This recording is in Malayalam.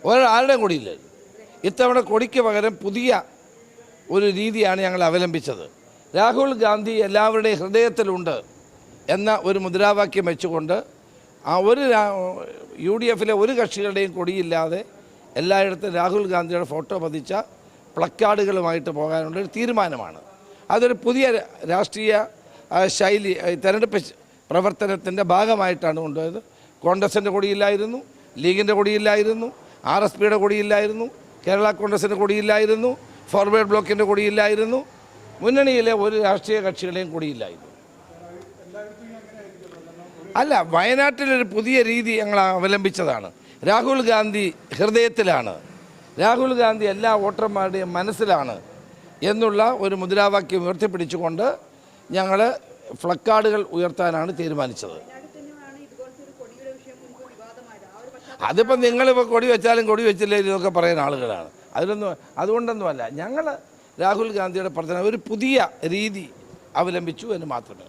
ഒരാളുടെയും കൊടിയില്ല. ഇത്തവണ കൊടിക്ക് പകരം പുതിയ ഒരു രീതിയാണ് ഞങ്ങൾ അവലംബിച്ചത്. രാഹുൽ ഗാന്ധി എല്ലാവരുടെയും ഹൃദയത്തിലുണ്ട് എന്ന ഒരു മുദ്രാവാക്യം വെച്ചുകൊണ്ട് UDF ഒരു കക്ഷികളുടെയും കൊടിയില്ലാതെ എല്ലായിടത്തും രാഹുൽ ഗാന്ധിയുടെ ഫോട്ടോ പതിച്ച പ്ലക്കാർഡുകളുമായിട്ട് പോകാനുള്ളൊരു തീരുമാനമാണ്. അതൊരു പുതിയ രാഷ്ട്രീയ ശൈലി തെരഞ്ഞെടുപ്പ് പ്രവർത്തനത്തിൻ്റെ ഭാഗമായിട്ടാണ് കൊണ്ടുപോയത്. കോൺഗ്രസിൻ്റെ കൊടിയില്ലായിരുന്നു, ലീഗിൻ്റെ കൊടിയില്ലായിരുന്നു, RSPയുടെ കൊടിയില്ലായിരുന്നു, കേരള കോൺഗ്രസിൻ്റെ കൊടിയില്ലായിരുന്നു, ഫോർവേഡ് ബ്ലോക്കിൻ്റെ കൊടിയില്ലായിരുന്നു, മുന്നണിയിലെ ഒരു രാഷ്ട്രീയ കക്ഷികളെയും കൊടിയില്ലായിരുന്നു. അല്ല, വയനാട്ടിലൊരു പുതിയ രീതി ഞങ്ങൾ അവലംബിച്ചതാണ്. രാഹുൽ ഗാന്ധി ഹൃദയത്തിലാണ്, രാഹുൽ ഗാന്ധി എല്ലാ വോട്ടർമാരുടെയും മനസ്സിലാണ് എന്നുള്ള ഒരു മുദ്രാവാക്യം ഉയർത്തിപ്പിടിച്ചുകൊണ്ട് ഞങ്ങൾ ഫ്ലക്കാർഡുകൾ ഉയർത്താനാണ് തീരുമാനിച്ചത്. അതിപ്പോൾ നിങ്ങളിപ്പോൾ കൊടി വെച്ചാലും കൊടി വെച്ചില്ലേ ഇതൊക്കെ പറയുന്ന ആളുകളാണ്. അതുകൊണ്ടൊന്നുമല്ല, ഞങ്ങൾ രാഹുൽ ഗാന്ധിയുടെ പ്രവർത്തനം ഒരു പുതിയ രീതി അവലംബിച്ചു എന്ന് മാത്രമേ.